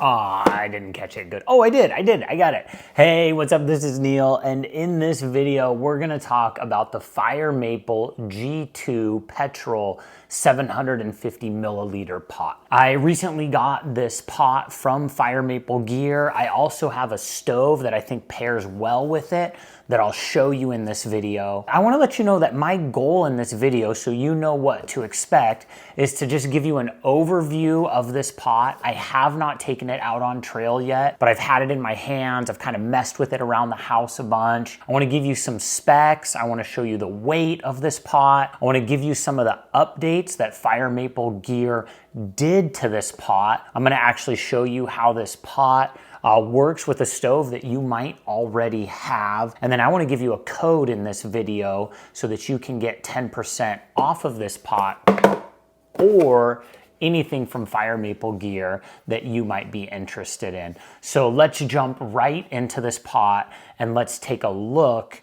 I didn't catch it good. Oh, I did, I got it. Hey, what's up? This is Neil, and in this video, we're gonna talk about the Fire Maple G2 Petrel 750 milliliter pot. I recently got this pot from Fire Maple Gear. I also have a stove that I think pairs well with it that I'll show you in this video. I wanna let you know that my goal in this video, so you know what to expect, is to just give you an overview of this pot. I have not taken it out on trail yet, but I've had it in my hands. I've kind of messed with it around the house a bunch. I wanna give you some specs. I wanna show you the weight of this pot. I wanna give you some of the updates that Fire Maple Gear did to this pot. I'm gonna actually show you how this pot works with a stove that you might already have. And then I wanna give you a code in this video so that you can get 10% off of this pot or anything from Fire Maple Gear that you might be interested in. So let's jump right into this pot and let's take a look.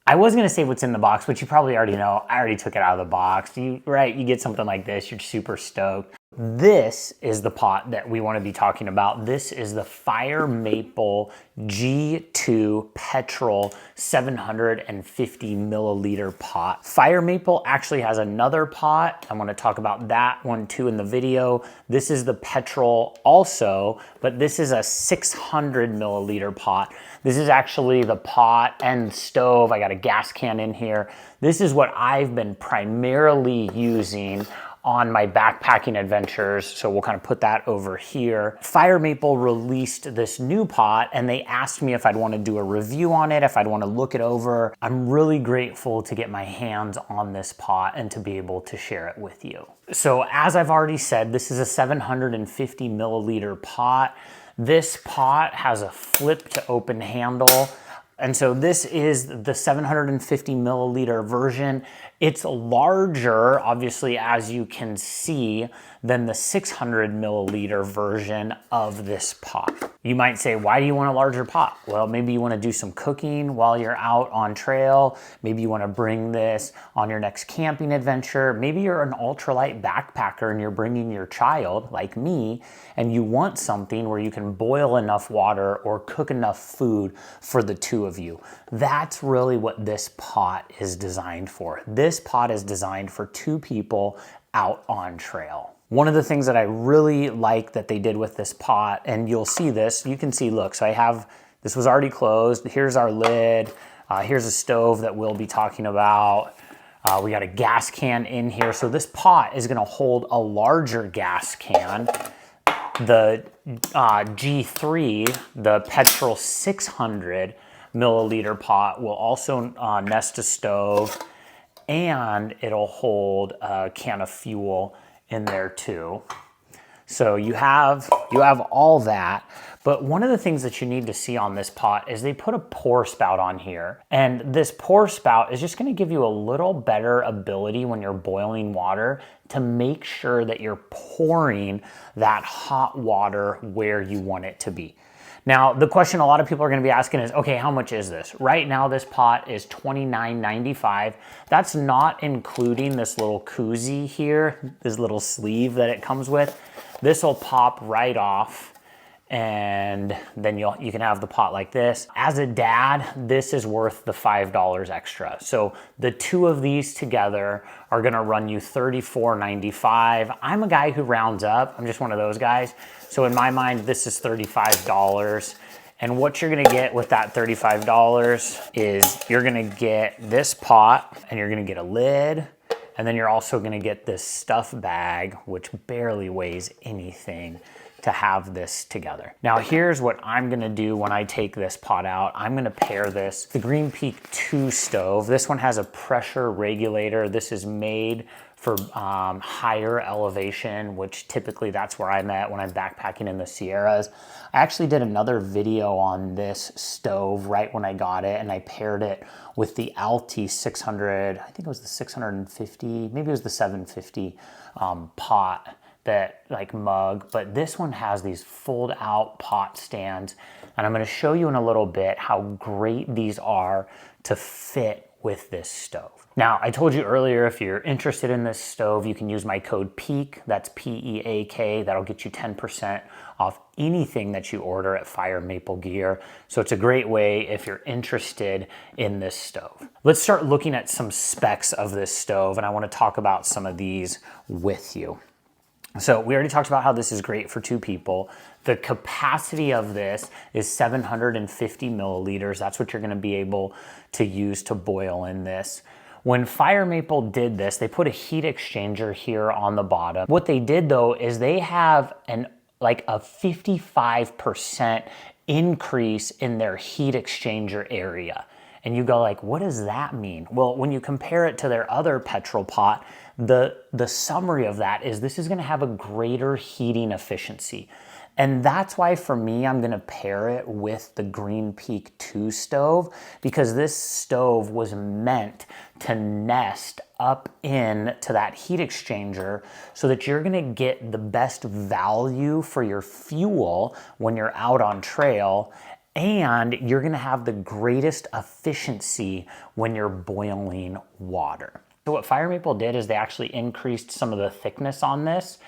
I was gonna say what's in the box, but you probably already know. I already took it out of the box. You get something like this, you're super stoked. This is the pot that we want to be talking about. This is the Fire Maple G2 Petrel 750 milliliter pot. Fire Maple actually has another pot. I want to talk about that one too in the video. This is the Petrel also, but this is a 600 milliliter pot. This is actually the pot and stove. I got a gas can in here. This is what I've been primarily using on my backpacking adventures, so we'll kind of put that over here. Fire Maple released this new pot and they asked me if I'd want to do a review on it, if I'd want to look it over. I'm really grateful to get my hands on this pot and to be able to share it with you. So as I've already said, this is a 750 milliliter pot. This pot has a flip to open handle. And so this is the 750 milliliter version. It's larger, obviously, as you can see, than the 600 milliliter version of this pot. You might say, why do you want a larger pot? Well, maybe you want to do some cooking while you're out on trail. Maybe you want to bring this on your next camping adventure. Maybe you're an ultralight backpacker and you're bringing your child, like me, and you want something where you can boil enough water or cook enough food for the two of you. That's really what this pot is designed for. This pot is designed for two people out on trail. One of the things that I really like that they did with this pot, and you'll see this, you can see, look, so I have, this was already closed. Here's our lid. Here's a stove that we'll be talking about. We got a gas can in here. So this pot is gonna hold a larger gas can. The G3, the Petrel 600 milliliter pot will also nest a stove, and it'll hold a can of fuel in there too. So you have all that, but one of the things that you need to see on this pot is they put a pour spout on here. And this pour spout is just gonna give you a little better ability when you're boiling water to make sure that you're pouring that hot water where you want it to be. Now, the question a lot of people are gonna be asking is, okay, how much is this? Right now, this pot is $29.95. That's not including this little koozie here, this little sleeve that it comes with. This will pop right off, and then you can have the pot like this. As a dad, this is worth the $5 extra. So the two of these together are gonna run you $34.95. I'm a guy who rounds up. I'm just one of those guys. So in my mind, this is $35. And what you're gonna get with that $35 is you're gonna get this pot, and you're gonna get a lid, and then you're also gonna get this stuff bag, which barely weighs anything, to have this together. Now here's what I'm gonna do when I take this pot out. I'm gonna pair this, the Green Peak 2 stove. This one has a pressure regulator. This is made for higher elevation, which typically that's where I'm at when I'm backpacking in the Sierras. I actually did another video on this stove right when I got it, and I paired it with the Alti 600, I think it was the 650, maybe it was the 750 pot, that like mug, but this one has these fold out pot stands, and I'm gonna show you in a little bit how great these are to fit with this stove. Now, I told you earlier, if you're interested in this stove, you can use my code PEAK, that's P-E-A-K, that'll get you 10% off anything that you order at Fire Maple Gear. So it's a great way if you're interested in this stove. Let's start looking at some specs of this stove, and I wanna talk about some of these with you. So we already talked about how this is great for 2 people. The capacity of this is 750 milliliters. That's what you're gonna be able to use to boil in this. When Fire Maple did this, they put a heat exchanger here on the bottom. What they did though is they have like a 55% increase in their heat exchanger area. And you go like, what does that mean? Well, when you compare it to their other Petrel pot, the summary of that is this is gonna have a greater heating efficiency. And that's why for me, I'm gonna pair it with the Green Peak 2 stove, because this stove was meant to nest up into that heat exchanger so that you're gonna get the best value for your fuel when you're out on trail, and you're gonna have the greatest efficiency when you're boiling water. So what Fire Maple did is they actually increased some of the thickness on this,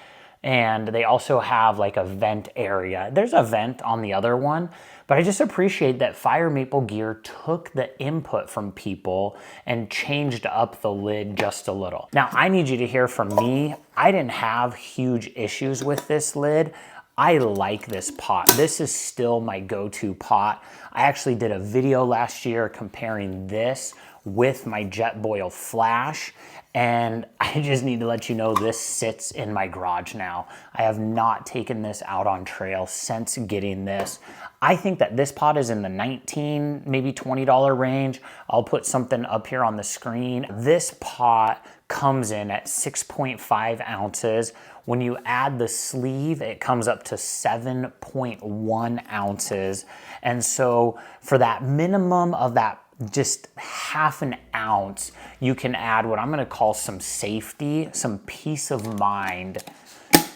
and they also have like a vent area. There's a vent on the other one, but I just appreciate that Fire Maple Gear took the input from people and changed up the lid just a little. Now, I need you to hear from me. I didn't have huge issues with this lid. I like this pot. This is still my go-to pot. I actually did a video last year comparing this with my Jetboil Flash, and I just need to let you know this sits in my garage now. I have not taken this out on trail since getting this. I think that this pot is in the $19, maybe $20 range. I'll put something up here on the screen. This pot comes in at 6.5 ounces. When you add the sleeve, it comes up to 7.1 ounces. And so for that minimum of that just half an ounce, you can add what I'm gonna call some safety, some peace of mind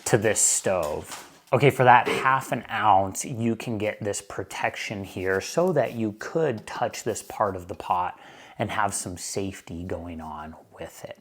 to this stove. Okay, for that half an ounce, you can get this protection here so that you could touch this part of the pot and have some safety going on with it.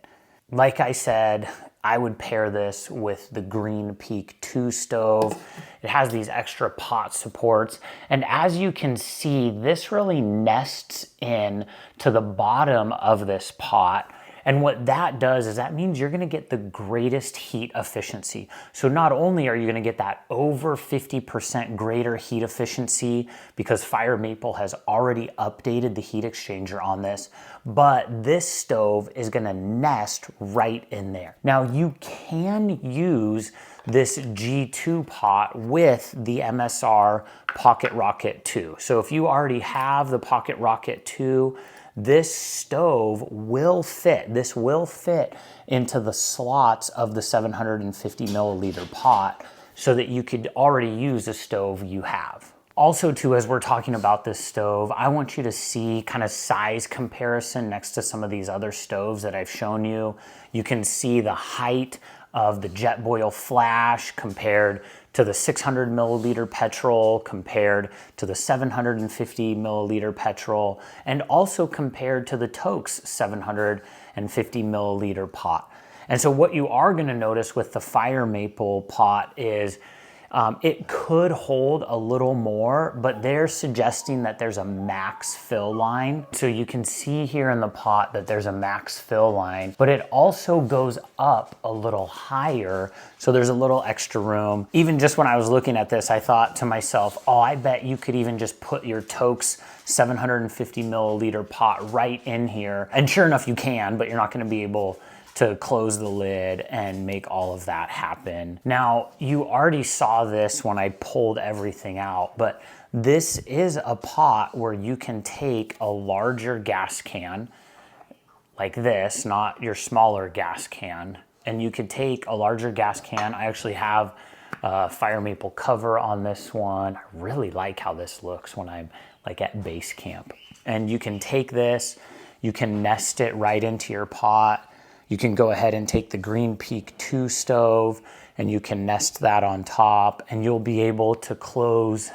Like I said, I would pair this with the Green Peak 2 stove. It has these extra pot supports. And as you can see, this really nests in to the bottom of this pot. And what that does is that means you're gonna get the greatest heat efficiency. So not only are you gonna get that over 50% greater heat efficiency because Fire Maple has already updated the heat exchanger on this, but this stove is gonna nest right in there. Now you can use this G2 pot with the MSR Pocket Rocket 2. So if you already have the Pocket Rocket 2, this stove will fit. This will fit into the slots of the 750 milliliter pot so that you could already use a stove you have. Also too, as we're talking about this stove, I want you to see kind of size comparison next to some of these other stoves that I've shown you. You can see the height of the Jetboil Flash compared to the 600 milliliter Petrel, compared to the 750 milliliter Petrel, and also compared to the Toke's 750 milliliter pot. And so what you are gonna notice with the Fire Maple pot is it could hold a little more, but they're suggesting that there's a max fill line. So you can see here in the pot that there's a max fill line, but it also goes up a little higher. So there's a little extra room. Even just when I was looking at this, I thought to myself, oh, I bet you could even just put your Toke's 750 milliliter pot right in here. And sure enough, you can, but you're not gonna be able to close the lid and make all of that happen. Now, you already saw this when I pulled everything out, but this is a pot where you can take a larger gas can like this, not your smaller gas can, and you could take a larger gas can. I actually have a Fire Maple cover on this one. I really like how this looks when I'm like at base camp. And you can take this, you can nest it right into your pot. You can go ahead and take the Green Peak 2 stove and you can nest that on top, and you'll be able to close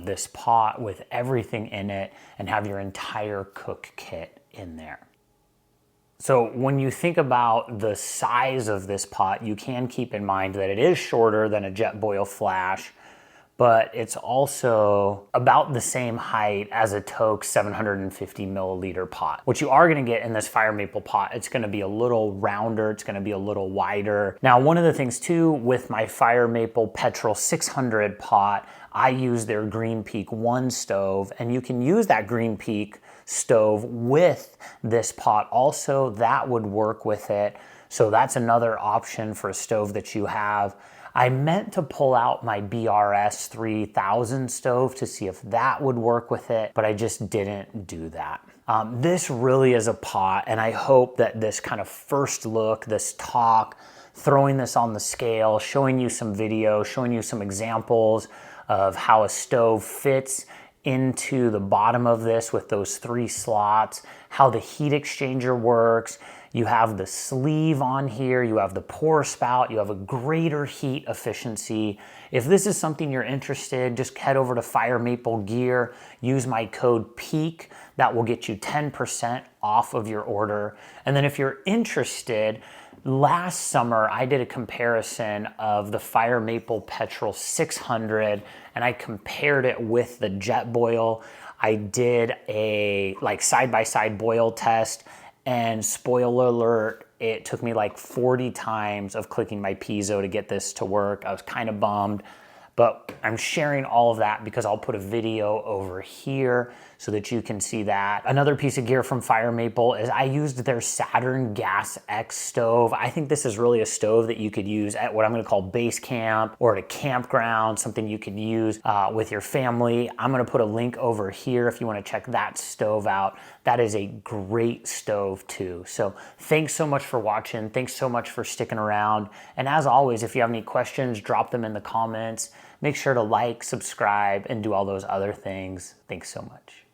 this pot with everything in it and have your entire cook kit in there. So when you think about the size of this pot, you can keep in mind that it is shorter than a Jetboil Flash, but it's also about the same height as a Toke 750 milliliter pot. What you are gonna get in this fire maple pot, it's gonna be a little rounder, it's gonna be a little wider. Now, one of the things too with my fire maple Petrel 600 pot, I use their Green Peak 1 stove, and you can use that Green Peak stove with this pot also. That would work with it. So that's another option for a stove that you have. I meant to pull out my BRS 3000 stove to see if that would work with it, but I just didn't do that. This really is a pot, and I hope that this kind of first look, this talk, throwing this on the scale, showing you some video, showing you some examples of how a stove fits into the bottom of this with those 3 slots, how the heat exchanger works. You have the sleeve on here, you have the pour spout, you have a greater heat efficiency. If this is something you're interested, just head over to Fire Maple Gear, use my code PEAK, that will get you 10% off of your order. And then if you're interested, last summer I did a comparison of the Fire Maple Petrel 600, and I compared it with the Jetboil. I did a side-by-side boil test, and spoiler alert, it took me like 40 times of clicking my piezo to get this to work. I was kind of bummed, but I'm sharing all of that because I'll put a video over here so that you can see that. Another piece of gear from Fire Maple is I used their Saturn Gas X stove. I think this is really a stove that you could use at what I'm gonna call base camp or at a campground, something you could use with your family. I'm gonna put a link over here if you wanna check that stove out. That is a great stove too. So thanks so much for watching. Thanks so much for sticking around. And as always, if you have any questions, drop them in the comments. Make sure to like, subscribe, and do all those other things. Thanks so much.